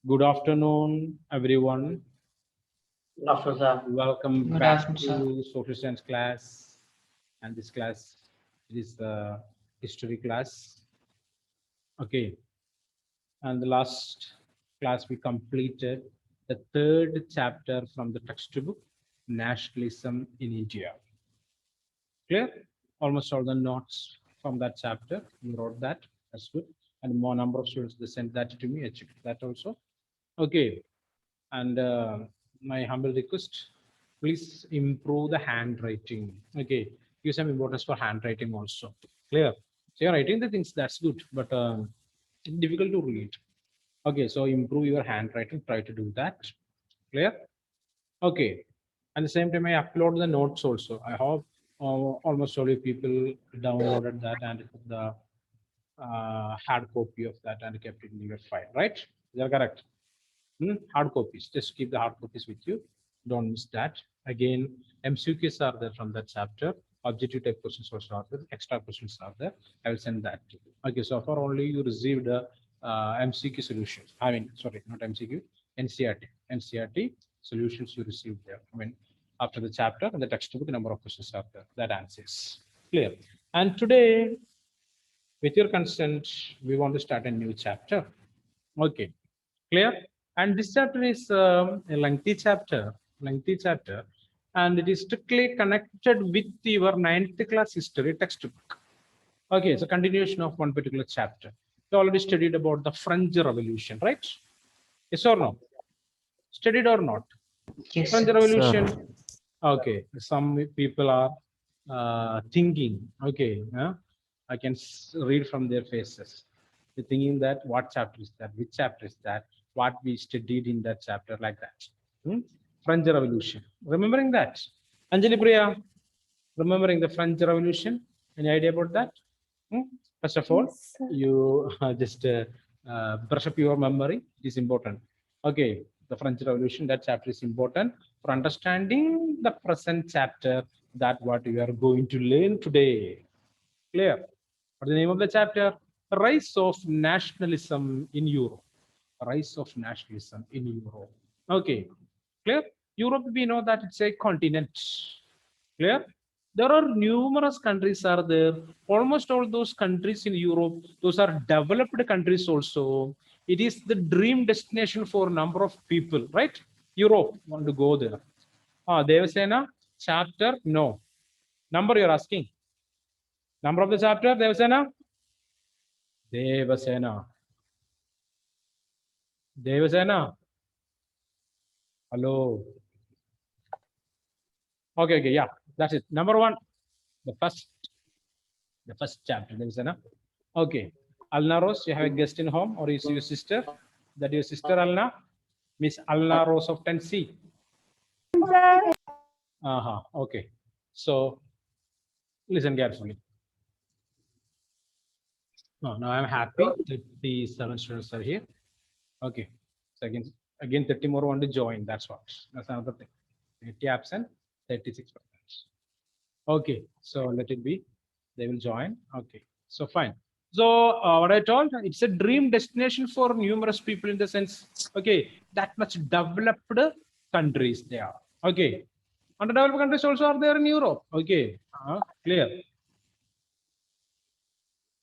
Good afternoon, everyone. Good afternoon, sir. Welcome Good back afternoon, sir. to social science class. And this class is the history class. Okay. And the last class we completed the third chapter from the textbook, Nationalism in India. Clear? Almost all the notes from that chapter. You wrote that. That's good. And more number of students they sent that to me. I checked that also. Okay. And my humble request, please improve the handwriting. Okay, give some importance for handwriting also. Clear? So you're writing the things, that's good, but it's difficult to read. Okay, so improve your handwriting, try to do that. Clear? Okay. At the same time, I upload the notes also. I hope almost all you people downloaded that and the hard copy of that and kept it in your file, right? Is that correct? Hard copies. Just keep the hard copies with you. Don't miss that. Again, MCQs are there from that chapter. Objective type questions also are there. Extra questions are there. I will send that to you. Okay, so far only you received MCQ solutions. I mean, sorry, not MCQ, NCRT. NCRT solutions you received there. I mean, after the chapter and the textbook, number of questions are there. That answers. Clear. And today, with your consent, we want to start a new chapter. Okay, clear? And this chapter is a lengthy chapter, and it is strictly connected with your ninth class history textbook. Okay, it's a continuation of one particular chapter. You already studied about the French Revolution, right? Yes or no? Studied or not? Yes, French sir. Revolution. Okay, some people are thinking. Okay, I can read from their faces. They're thinking that what chapter is that? Which chapter is that? What we studied in that chapter, like that. French Revolution. Remembering that, Anjali Priya, remembering the French Revolution. Any idea about that? First of all, Yes, sir. you just brush up your memory. It is important. Okay, the French Revolution, that chapter is important for understanding the present chapter, that what we are going to learn today. Clear? What's the name of the chapter? Rise of Nationalism in Europe. Rise of Nationalism in Europe. Okay, clear? Europe, we know that it's a continent. Clear? There are numerous countries are there. Almost all those countries in Europe, those are developed countries also. It is the dream destination for a number of people, right? Europe want to go there. Devasena, chapter, no. Number you're asking. Number of the chapter, Devasena? Devasena. Devasena. Hello. Okay, yeah, that's it. Number one, the first chapter, Devasena. Okay. Alna Rose, you have a guest in home, or is your sister? That your sister Alna? Miss Alna Rose of 10C. Okay. So listen carefully. No, now I'm happy that the 7 students are here. Okay. So again 30 more want to join. That's another thing. 80 absent, 36%. Okay, so let it be. They will join. Okay, so fine. So what I told, it's a dream destination for numerous people in the sense, okay, that much developed countries they are. Okay, underdeveloped countries also are there in Europe. Okay, clear.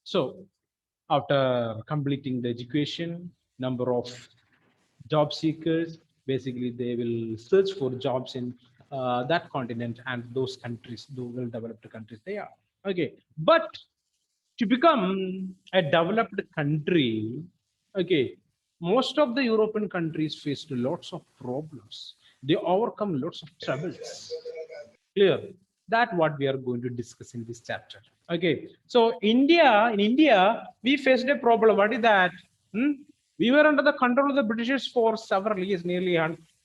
So after completing the education, number of job seekers, basically they will search for jobs in that continent and those countries, those well developed countries they are. Okay, but to become a developed country, okay, most of the European countries faced lots of problems. They overcome lots of troubles. Clear? That what we are going to discuss in this chapter. Okay, so in India, we faced a problem. What is that? We were under the control of the Britishers for several years, nearly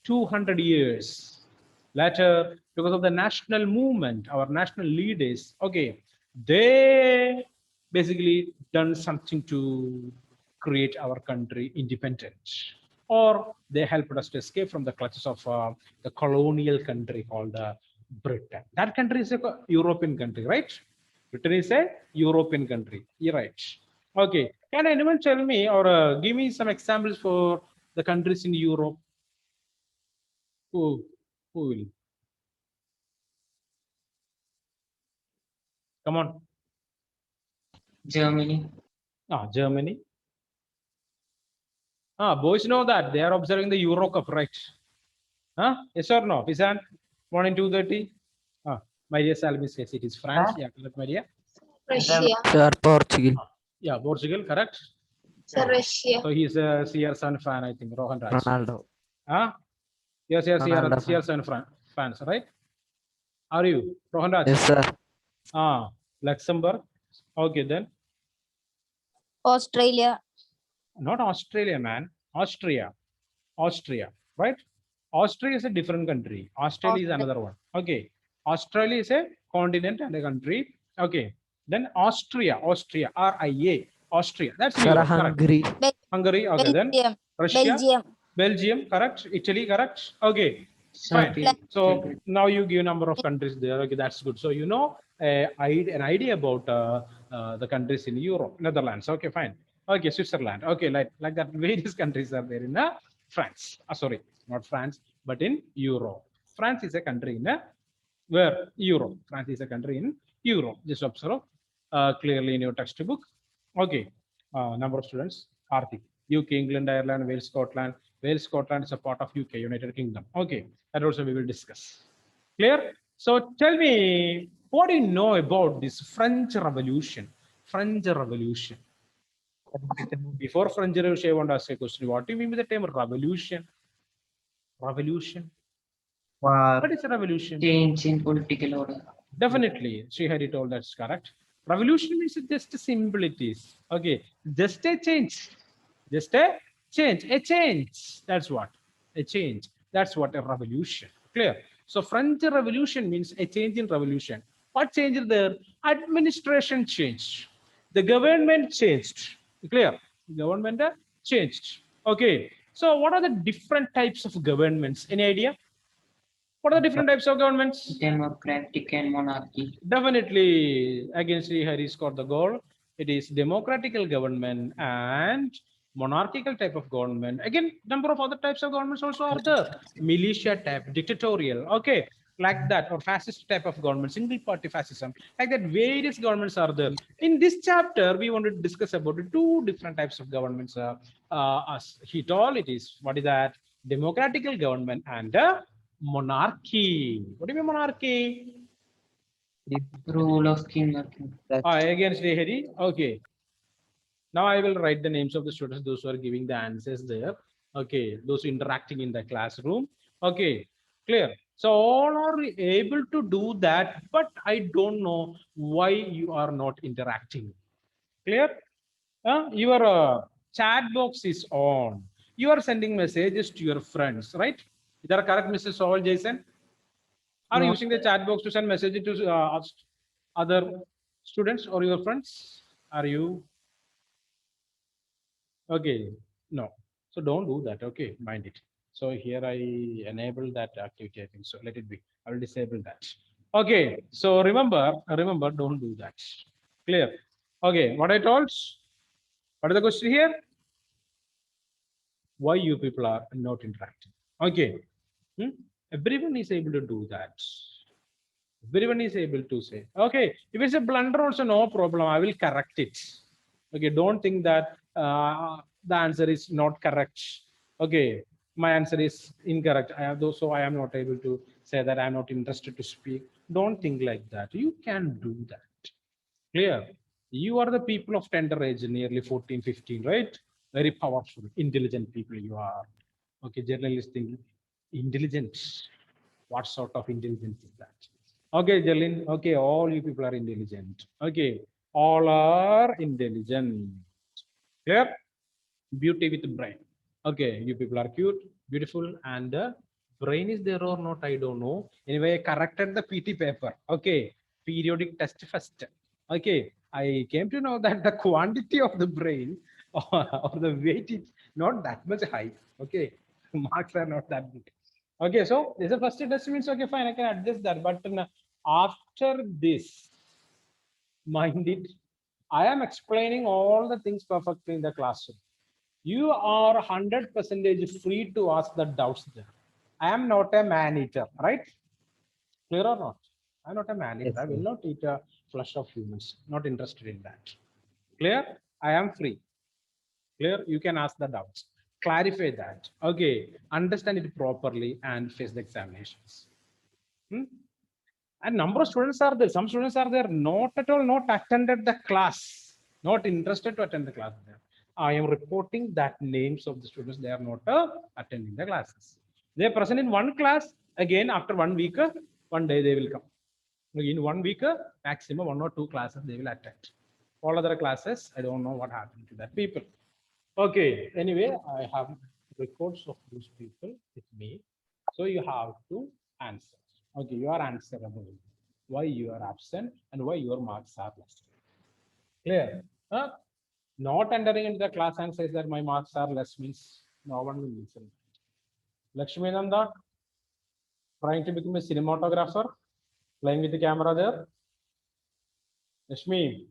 200 years. Later, because of the national movement, our national leaders, okay, they basically done something to create our country independent, or they helped us to escape from the clutches of the colonial country called Britain. That country is a European country, right? Britain is a European country. You're right. Okay. Can anyone tell me or give me some examples for the countries in Europe. Who will? Come on. Germany. Germany. Boys know that they are observing the Euro Cup, right? Yes or no? Fisan, 1 in 2:30. Maria Salmi says it is France. Yeah, correct, Maria. Russia. Sir, Portugal. Yeah, Portugal, correct. Sir, Russia. So he's a CR7 fan, I think, Rohan Raj. Ronaldo. Yes, Ronaldo fan. CR7 fans, right? Are you, Rohan Raj? Yes, sir. Luxembourg. Okay, then. Australia. Not Australia, man. Austria, right? Austria is a different country. Australia is another one. Okay. Australia is a continent and a country. Okay. Then Austria, RIA, Austria. That's Sir, Europe, correct. Hungary. Hungary. Okay. Then Belgium. Russia, Belgium, correct. Italy, correct. Okay. Fine. Serbia. So now you give number of countries there. Okay, that's good. So you know an idea about the countries in Europe, Netherlands. Okay, fine. Okay, Switzerland. Okay, like that. Various countries are there in France. Sorry, not France, but in Europe. France is a country in where Europe. France is a country in Europe. Just observe clearly in your textbook. Okay, number of students. Arthik. UK, England, Ireland, Wales, Scotland. Wales, Scotland is a part of UK, United Kingdom. Okay, that also we will discuss. Clear? So tell me, what do you know about this French Revolution? French Revolution. Before French Revolution, I want to ask a question. What do you mean by the term revolution? Revolution? What is a revolution? Change in political order. Definitely, Srihari told that's correct. Revolution means just simple it is. Okay, just a change. Just a change. A change. That's what. A change. That's what a revolution. Clear? So French Revolution means a change in revolution. What changed there? Administration changed. The government changed. Clear? The government changed. Okay. So what are the different types of governments? Any idea? What are the different types of governments? Democratic and monarchy. Definitely, against Harry scored the goal. It is democratical government and monarchical type of government. Again, number of other types of governments also are there. Militia type, dictatorial, okay, like that, or fascist type of government, single party fascism, like that. Various governments are there. In this chapter, we want to discuss about the two different types of governments. As he told, it is what is that? Democratical government and monarchy. What do you mean monarchy? Rule of king or king. Again, Srihari. Okay. Now I will write the names of the students, those who are giving the answers there. Okay. Those interacting in the classroom. Okay. Clear. So all are able to do that, but I don't know why you are not interacting. Clear? Your chat box is on. You are sending messages to your friends, right? Is that correct, Mr. Saul Jason? Are you using the chat box to send messages to other students or your friends? Are you? Okay, no. So don't do that. Okay, mind it. So here I enable that activity, I think. So let it be. I will disable that. Okay, so remember, don't do that. Clear? Okay, what I told? What is the question here? Why you people are not interacting? Okay. Everyone is able to do that. Everyone is able to say, okay, if it's a blunder also, no problem, I will correct it. Okay, don't think that the answer is not correct. Okay, my answer is incorrect. I have those, so I am not able to say that I'm not interested to speak. Don't think like that. You can do that. Clear? You are the people of tender age, nearly 14, 15, right? Very powerful, intelligent people you are. Okay, journalist thinking, intelligent. What sort of intelligence is that? Okay, Jalin. Okay, all you people are intelligent. Okay, all are intelligent. Clear? Beauty with brain. Okay, you people are cute, beautiful, and brain is there or not, I don't know. Anyway, I corrected the PT paper. Okay, periodic test first. Okay, I came to know that the quantity of the brain or the weight is not that much high. Okay, marks are not that good. Okay, so this is the first test means okay, fine, I can adjust that. But after this, mind it, I am explaining all the things perfectly in the classroom. You are 100% free to ask the doubts there. I am not a man eater, right? Clear or not? I'm not a man eater. Yes, I will sir. not eat a flesh of humans. Not interested in that. Clear? I am free. Clear? You can ask the doubts. Clarify that. Okay. Understand it properly and face the examinations. Hmm? And number of students are there. Some students are there not at all, not attended the class, not interested to attend the class there. I am reporting that names of the students, they are not attending the classes. They are present in one class. Again, after 1 week, one day they will come. In 1 week, maximum 1 or 2 classes they will attend. All other classes, I don't know what happened to that people. Okay, anyway, I have records of those people with me. So you have to answer. Okay, you are answerable. Why you are absent and why your marks are less. Clear? Huh? Not entering into the class and says that my marks are less means no one will listen. Lakshmi Nanda, trying to become a cinematographer, playing with the camera there. Lakshmi,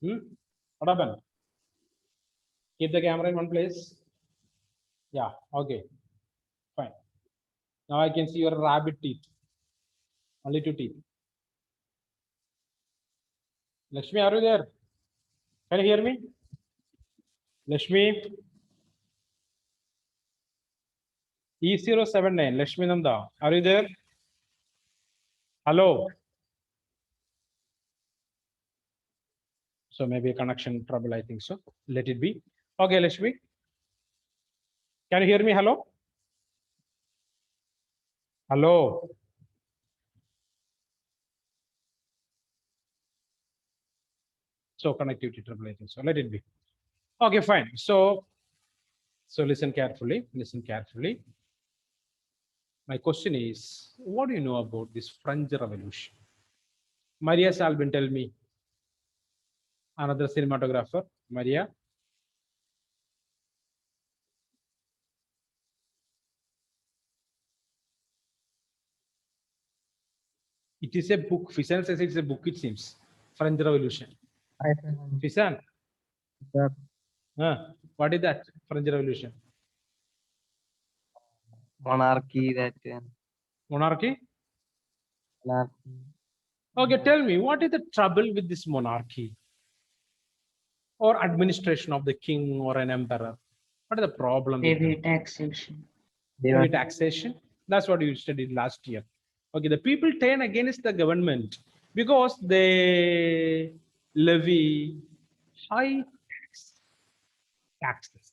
what happened? Keep the camera in one place. Yeah, okay, fine. Now I can see your rabbit teeth. Only 2 teeth. Lakshmi, are you there? Can you hear me? Lakshmi, E079, Lakshmi Nanda, are you there? Hello. So maybe a connection trouble, I think so. Let it be. Okay, Lakshmi. Can you hear me? Hello? Hello. So connectivity trouble, I think so. Let it be. Okay, fine. So listen carefully. Listen carefully. My question is, what do you know about this French Revolution? Maria Salvin, tell me. Another cinematographer, Maria. It is a book. Fisan says it's a book, it seems. French Revolution. I Fisan, sir, what is that? French Revolution. monarchy that Monarchy? monarchy. Okay, tell me, what is the trouble with this monarchy or administration of the king or an emperor? What is the problem with Heavy them? taxation. They Heavy were taxation. That's what you studied last year. Okay, the people turn against the government because they levy high taxes.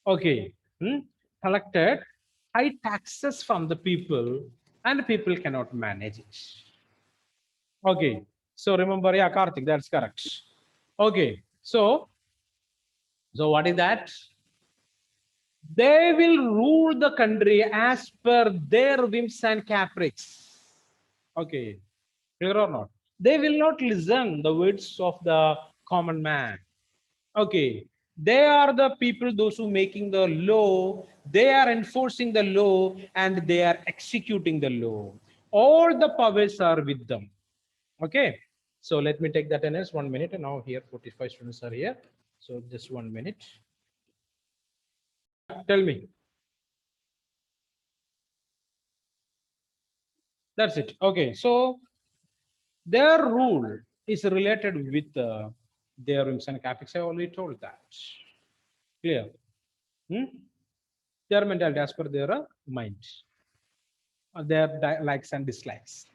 Okay, collected high taxes from the people and the people cannot manage it. Okay, so remember, yeah, Karthik, that's correct. Okay, so what is that? They will rule the country as per their whims and caprices. Okay, clear or not? They will not listen the words of the common man. Okay, they are the people, those who making the law, they are enforcing the law and they are executing the law. All the powers are with them. Okay, so let me take that as 1 minute. And now here 45 students are here. So just 1 minute. Yeah, tell me. That's it. Okay, so their rule is related with their whims and caprices. I already told that. Clear? Their mentality as per their mind, their likes and dislikes.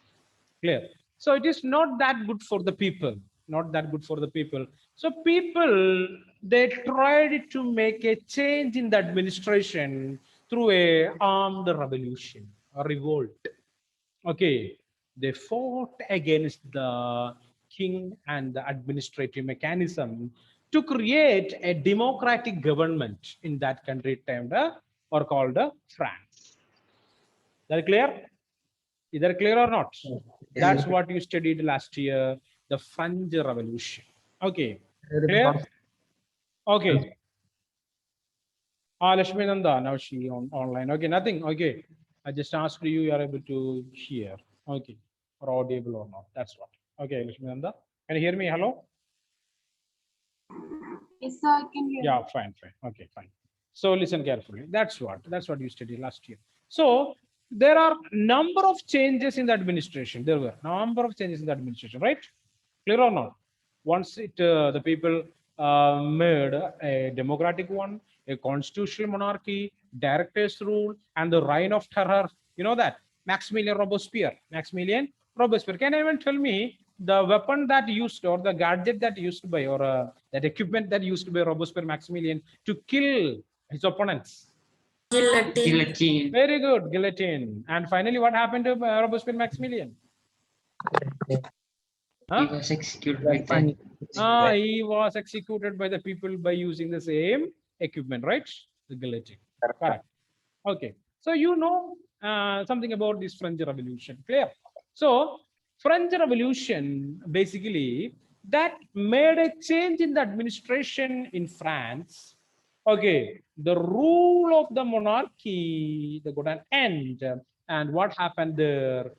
Clear? So it is not that good for the people. Not that good for the people. So people, they tried to make a change in the administration through a armed revolution, a revolt. Okay, they fought against the king and the administrative mechanism to create a democratic government in that country termed or called France. That clear? Is that clear or not? Yes, That's what you studied last year, the French Revolution. Okay, very clear? fast. Okay. Lakshmi Nanda, now she online. Okay, nothing. Okay, I just asked you are able to hear. Okay, or audible or not. That's what. Okay, Lakshmi Nanda, can you hear me? Hello. Yes, sir, I can hear. Yeah, fine. Okay, fine. So listen carefully. That's what you studied last year. So there are number of changes in the administration. There were number of changes in the administration, right? Clear or not? Once the people made a democratic one, a constitutional monarchy, directors rule, and the reign of terror. You know that Maximilian Robespierre. Maximilian Robespierre. Can anyone tell me the weapon that used or the gadget that used by or that equipment that used by Robespierre Maximilian to kill his opponents? Guillotine. Very good, guillotine. And finally, what happened to Robespierre Maximilian? He Huh? was executed with that. He was executed by the people by using the same equipment, right? The guillotine. Correct. Okay. So you know something about this French Revolution, clear? So French Revolution basically that made a change in the administration in France. Okay, the rule of the monarchy, they got an end, and what happened there?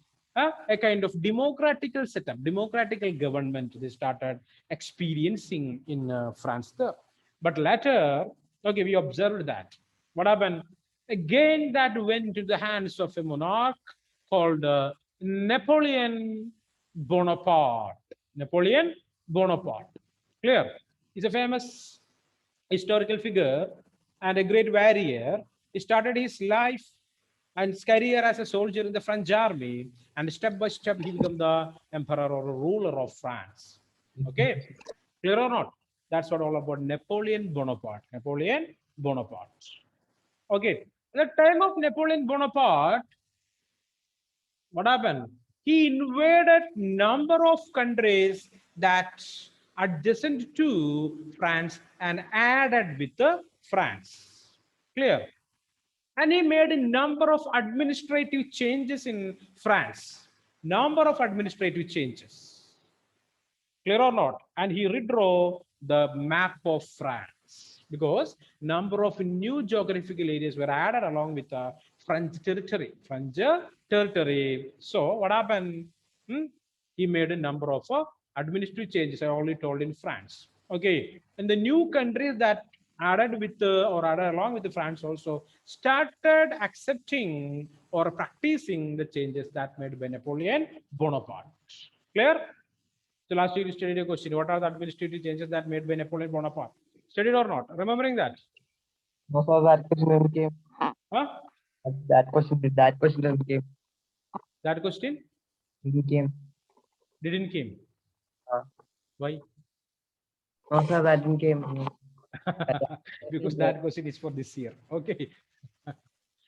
A kind of democratical setup, democratical government they started experiencing in France there. But later, okay, we observed that. What happened? Again, that went into the hands of a monarch called Napoleon Bonaparte. Napoleon Bonaparte. Clear? He's a famous historical figure and a great warrior. He started his life and his career as a soldier in the French army, and step by step he became the emperor or ruler of France. Okay, clear or not? That's what all about Napoleon Bonaparte. Napoleon Bonaparte. Okay, at the time of Napoleon Bonaparte, what happened? He invaded number of countries that adjacent to France and added with the France. Clear? And he made a number of administrative changes in France. Number of administrative changes. Clear or not? And he redraw the map of France because number of new geographical areas were added along with the French territory. French territory. So what happened? He made a number of administrative changes. I already told in France. Okay, and the new countries that added with or added along with the France also started accepting or practicing the changes that made by Napoleon Bonaparte. Clear? So last year you studied a question. What are the administrative changes that made by Napoleon Bonaparte? Studied or not? Remembering that? No, sir, that question never came. Huh? That question never came. That question Didn't came. didn't came. Uh, Why? no, sir, that didn't came. Because that question is for this year. Okay.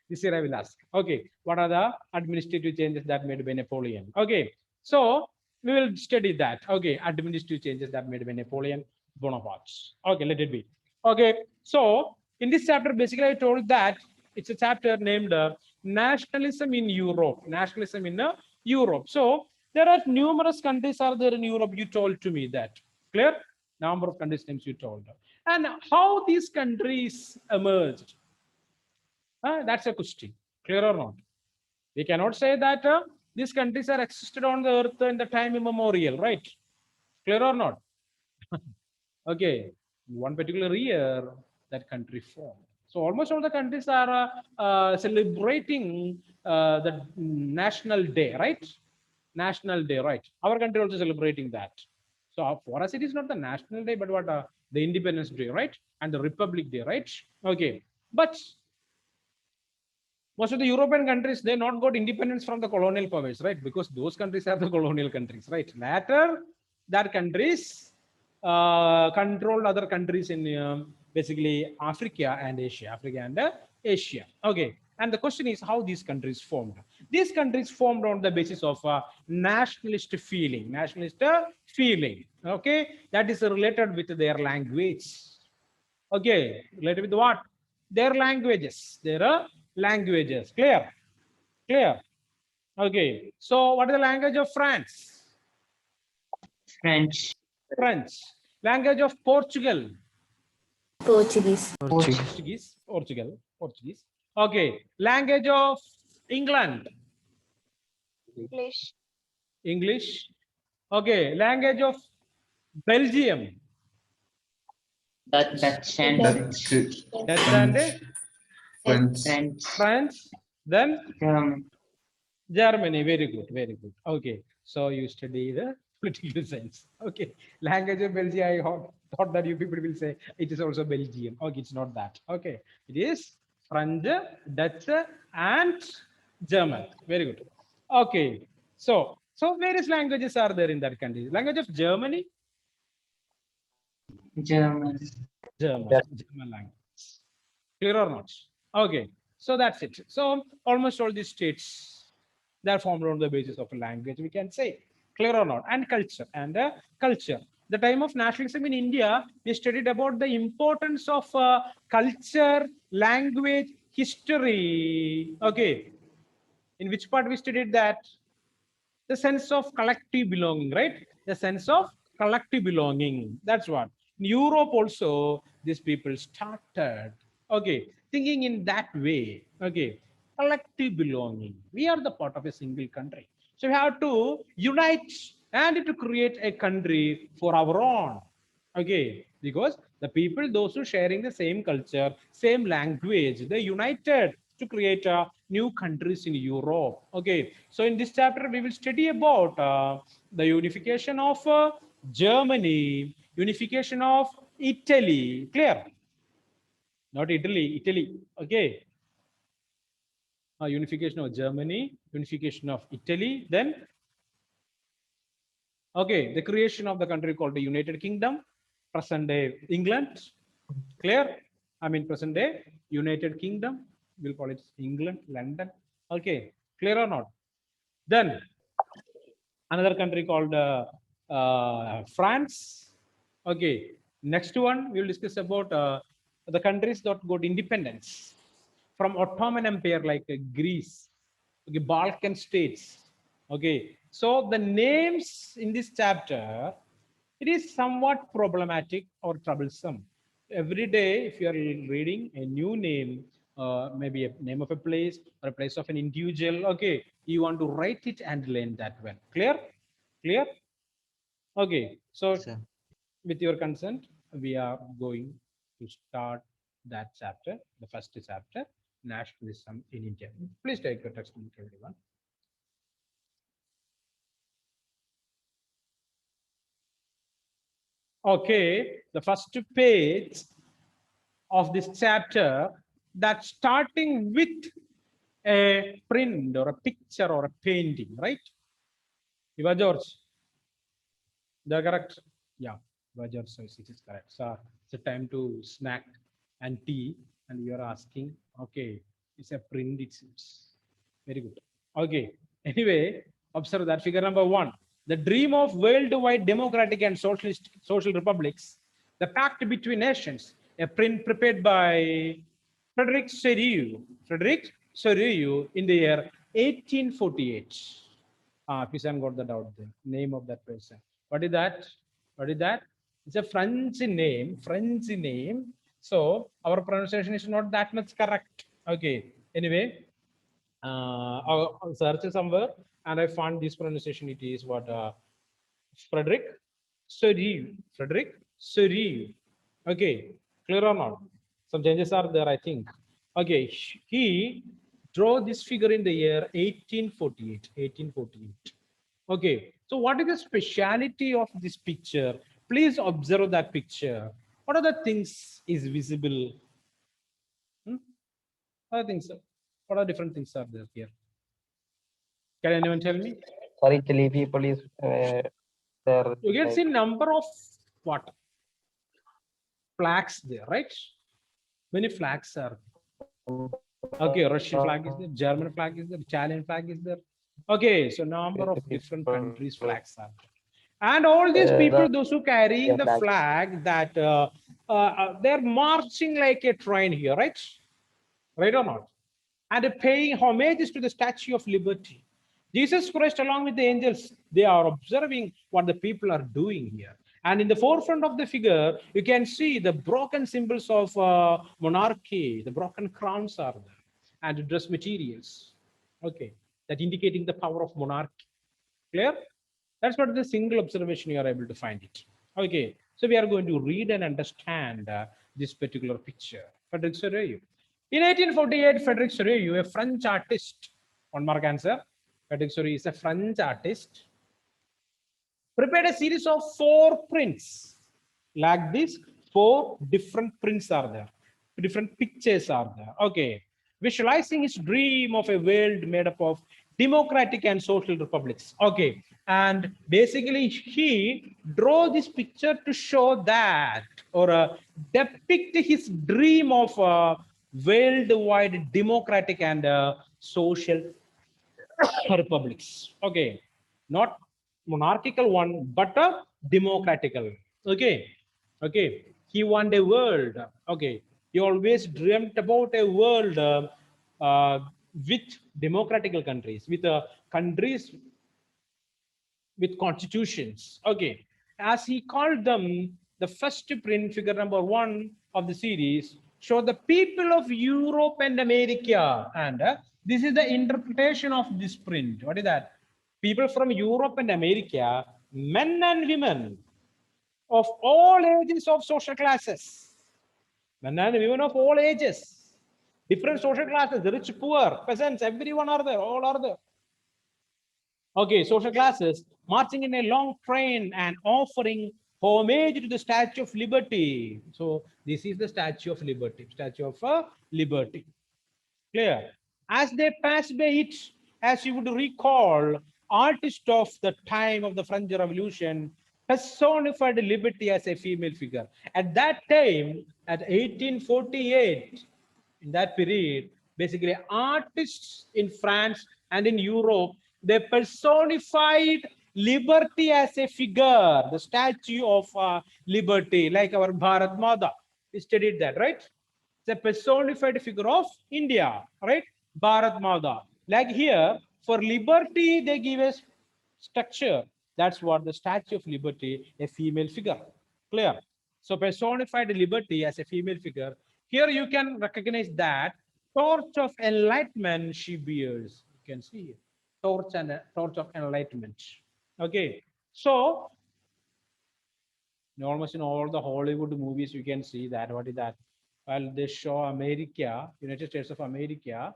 This year I will ask. Okay. What are the administrative changes that made by Napoleon? Okay. So we will study that. Okay. Administrative changes that made by Napoleon Bonaparte. Okay. Let it be. Okay. So in this chapter, basically, I told that it's a chapter named Nationalism in Europe. Nationalism in Europe. So there are numerous countries are there in Europe. You told to me that. Clear? Number of countries names you told. And how these countries emerged. That's a question. Clear or not? We cannot say that these countries are existed on the earth in the time immemorial, right? Clear or not? Okay, one particular year that country formed. So almost all the countries are celebrating the national day, right? National day, right? Our country also celebrating that. So for us, it is not the national day, but what the Independence Day, right? And the Republic Day, right? Okay, but most of the European countries, they not got independence from the colonial powers, right? Because those countries are the colonial countries, right? Later, that countries controlled other countries in basically Africa and Asia. Africa and Asia. Okay. And the question is how these countries formed. These countries formed on the basis of nationalist feeling. Nationalist feeling. Okay. That is related with their language. Okay. Related with what? Their languages. Their languages. Clear? Clear? Okay. So what is the language of France? French. French. Language of Portugal? Portuguese. Portuguese. Portugal. Portuguese. Okay. Language of England? English. English. Okay. Language of Belgium? Dutch and Dutch. Dutch and French. French, France, then German, Germany. Very good, very good. Okay, so you study the political science. Okay, language of Belgium. I thought that you people will say it is also Belgium. Okay, it's not that. Okay, it is French, Dutch, and German. Very good. Okay, so various languages are there in that country. Language of Germany, German, German language. Clear or not? Okay, so that's it. So almost all these states, they're formed on the basis of a language, we can say. Clear or not? And culture. Culture. The time of nationalism in India, we studied about the importance of culture, language, history. Okay. In which part we studied that? The sense of collective belonging, right? The sense of collective belonging. That's what. In Europe also, these people started, okay, thinking in that way. Okay, collective belonging. We are the part of a single country. So we have to unite and to create a country for our own. Okay, because the people, those who sharing the same culture, same language, they united to create new countries in Europe. Okay, so in this chapter we will study about the unification of Germany, unification of Italy. Clear? Not Italy, Italy. Okay, unification of Germany, unification of Italy, then okay, the creation of the country called the United Kingdom, present day England. Clear? I mean, present day United Kingdom. We'll call it England, London. Okay, clear or not? Then another country called France. Okay, next one we will discuss about the countries that got independence from Ottoman Empire, like Greece, okay, Balkan states. Okay, so the names in this chapter, it is somewhat problematic or troublesome. Every day, if you are reading a new name, maybe a name of a place or a place of an individual, okay, you want to write it and learn that well. Clear? Clear? Okay, so with your consent, we are going to start that chapter, the first chapter, nationalism in India. Please take your textbook, everyone. Okay, the first page of this chapter, that starting with a print or a picture or a painting, right? Eva George, they're correct. Yeah, Eva George says it is correct. So it's a time to snack and tea, and you're asking, okay, it's a print, it seems. Very good. Okay. Anyway, observe that figure number one. The dream of worldwide democratic and socialist social republics, the pact between nations, a print prepared by Frederick Soriu. Frederick Soriu in the year 1848. Pisan got that out there. Name of that person. What is that? What is that? It's a French name. French name. So our pronunciation is not that much correct. Okay. Anyway, I'll search somewhere and I found this pronunciation. It is what Frederick Soriu. Frederick Soriu. Okay, clear or not? Some changes are there, I think. Okay, he drew this figure in the year 1848. 1848. Okay, so what is the speciality of this picture? Please observe that picture. What are the things is visible? What are things? What are different things are there here? Can anyone tell me? For Italy, people is there. You can Like, see number of what flags there, right? Many flags are. Okay, Russian flag is there, German flag is there, Italian flag is there. Okay, so number of different countries' flags are there. And all these people, those who carrying the flag, that they're marching like a train here, right? Right or not? And paying homages to the Statue of Liberty. Jesus Christ, along with the angels, they are observing what the people are doing here. And in the forefront of the figure, you can see the broken symbols of monarchy, the broken crowns are there, and dress materials. Okay, that indicating the power of monarchy. Clear? That's what the single observation you are able to find it. Okay, So we are going to read and understand this particular picture. Frederick Soreyu. In 1848, Frederick Soreyu, a French artist, one mark answer. Frederick Soreyu is a French artist, prepared a series of 4 prints. Like this, 4 different prints are there. Different pictures are there. Okay. Visualizing his dream of a world made up of democratic and social republics. Okay. And basically, he drew this picture to show that or depict his dream of worldwide democratic and social republics. Okay, not monarchical one, but a democratical. Okay, okay. He wanted a world. Okay, he always dreamt about a world with democratical countries, with countries with constitutions. Okay, as he called them, the first print, figure number 1 of the series, show the people of Europe and America. And this is the interpretation of this print. What is that? People from Europe and America, men and women of all ages of social classes, men and women of all ages, different social classes, rich, poor, peasants, everyone are there, all are there. Okay, social classes marching in a long train and offering homage to the Statue of Liberty. So this is the Statue of Liberty, Statue of Liberty. Clear? As they pass by it, as you would recall, artists of the time of the French Revolution personified liberty as a female figure. At that time, at 1848, in that period, basically artists in France and in Europe, they personified liberty as a figure, the statue of liberty, like our Bharat Mata. We studied that, right? It's a personified figure of India, right? Bharat Mata. Like here, for liberty, they give a structure. That's what the Statue of Liberty, a female figure. Clear? So personified liberty as a female figure. Here you can recognize that torch of enlightenment she bears. You can see it. Torch of enlightenment. Okay. So almost in all the Hollywood movies, you can see that. What is that? While they show America, United States of America,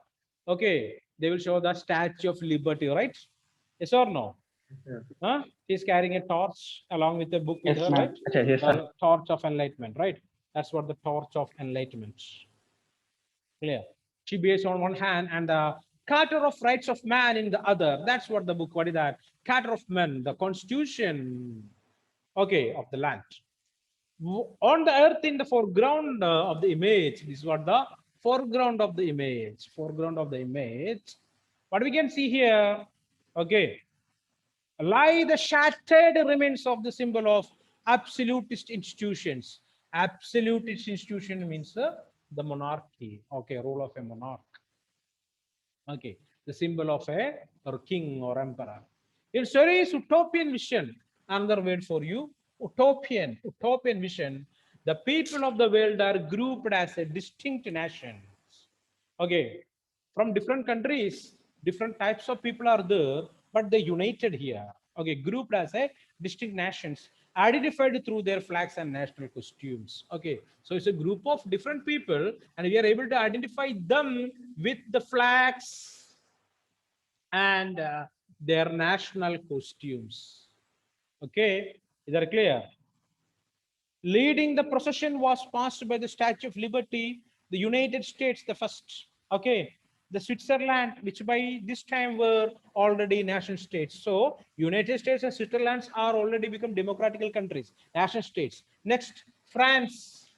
okay, they will show the Statue of Liberty, right? Yes or no? Huh? She's carrying a torch along with a book with Yes, her, ma'am. right? Okay, yes, sir. The torch of enlightenment, right? That's what the torch of enlightenment. Clear. She bears on one hand and the Charter of Rights of Man in the other. That's what the book, what is that? Charter of Men, the constitution, okay, of the land. On the earth in the foreground of the image, this is what the foreground of the image, foreground of the image. What we can see here, okay, lie the shattered remains of the symbol of absolutist institutions. Absolutist institution means the monarchy, okay, rule of a monarch. Okay, the symbol of a or king or emperor. In Surrey's utopian vision, another word for you, utopian vision, the people of the world are grouped as a distinct nations. Okay, from different countries, different types of people are there, but they united here. Okay, grouped as a distinct nations, identified through their flags and national costumes. Okay, so it's a group of different people, and we are able to identify them with the flags and their national costumes. Okay, is that clear? Leading the procession was passed by the Statue of Liberty, the United States, the first. Okay, the Switzerland, which by this time were already nation states. So United States and Switzerland are already become democratical countries, nation states. Next, France.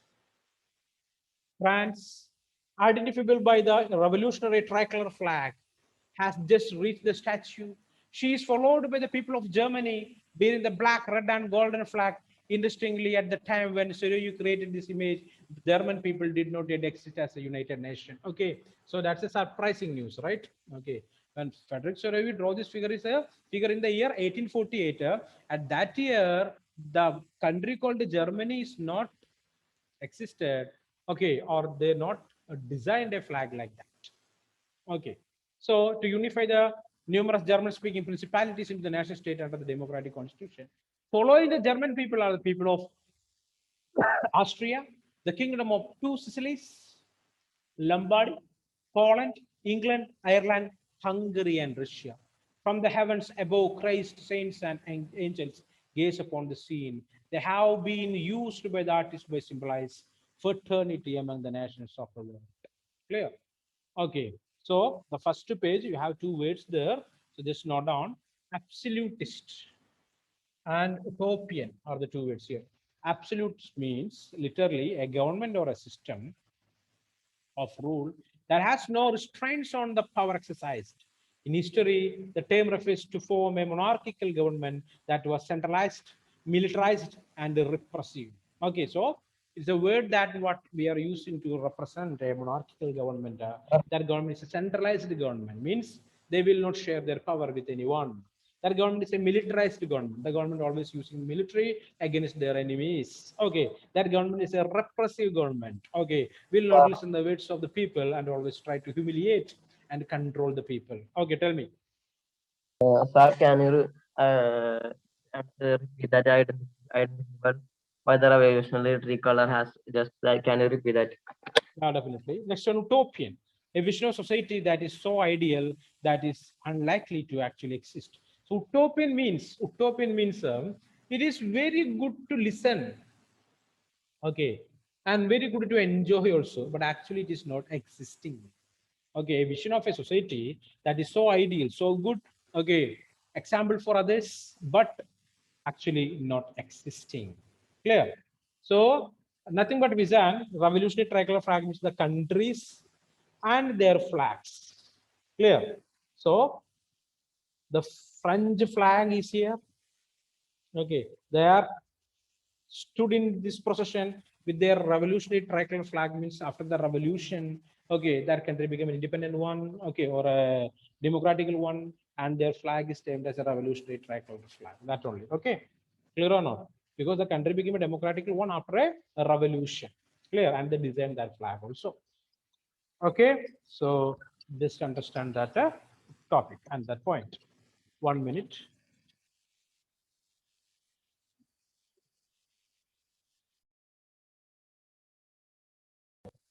France, identifiable by the revolutionary tricolor flag, has just reached the statue. She is followed by the people of Germany bearing the black, red, and golden flag. Interestingly, at the time when Suryo created this image, German people did not yet exist as a united nation. Okay, so that's a surprising news, right? Okay, when Frederick Suryo draw this figure is a figure in the year 1848. At that year, the country called Germany is not existed, okay, or they not designed a flag like that. Okay, so to unify the numerous German speaking principalities into the national state under the democratic constitution, following the German people are the people of Austria, the Kingdom of Two Sicilies, Lombardy, Poland, England, Ireland, Hungary, and Russia. From the heavens above, Christ, saints, and angels gaze upon the scene. They have been used by the artist by symbolize fraternity among the nations of the world. Clear? Okay. So the first page, you have two words there. So just note down absolutist and utopian are the two words here. Absolute means literally a government or a system of rule that has no restraints on the power exercised. In history, the term refers to form a monarchical government that was centralized, militarized, and repressive. Okay, so it's a word that what we are using to represent a monarchical government. That government is a centralized government, means they will not share their power with anyone. That government is a militarized government. The government always using military against their enemies. Okay, that government is a repressive government. Okay, will not listen the words of the people and always try to humiliate and control the people. Okay, tell me. Sir, can you repeat that? I but why the revolutionary tricolor has just like, can you repeat that? Yeah, definitely. Next one, utopian. A vision of society that is so ideal that is unlikely to actually exist. So utopian means it is very good to listen. Okay, and very good to enjoy also, but actually it is not existing. Okay, a vision of a society that is so ideal, so good. Okay, example for others, but actually not existing. Clear? So nothing but vision. Revolutionary tricolor flag means the countries and their flags. Clear? So the French flag is here. Okay, they are stood in this procession with their revolutionary tricolor flag, means after the revolution, okay, that country became an independent one, okay, or a democratic one, and their flag is termed as a revolutionary tricolor flag. That only. Okay, clear or not? Because the country became a democratic one after a revolution. Clear? And they designed that flag also. Okay, so just understand that topic and that point. 1 minute.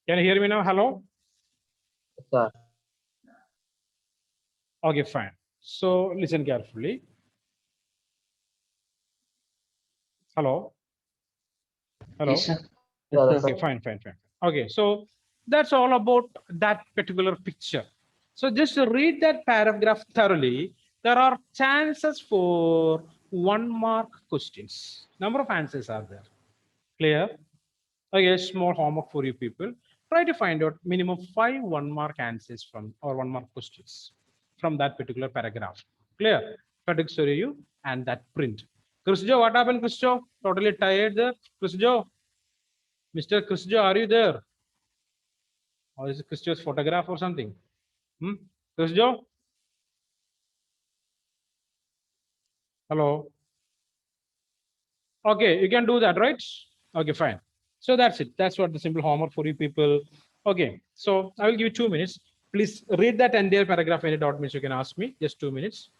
Can you hear me now? Hello. Sir. Okay, fine. So listen carefully. Hello. Hello. Yes, sir. Okay, fine. Okay, so that's all about that particular picture. So just read that paragraph thoroughly. There are chances for 1-mark questions. Number of answers are there. Clear? Okay, small homework for you people. Try to find out minimum 5 1-mark answers from or 1-mark questions from that particular paragraph. Clear? Fatigue you and that print. Chrisjo, what happened, Chrisjo? Totally tired there. Chrisjo, Mr. Chrisjo, are you there? Or is it Chrisjo's photograph or something? Chrisjo? Hello. Okay, you can do that, right? Okay, fine. So that's it. That's what the simple homework for you people. Okay, so I will give you 2 minutes. Please read that entire paragraph. Any doubt means you can ask me. Just 2 minutes.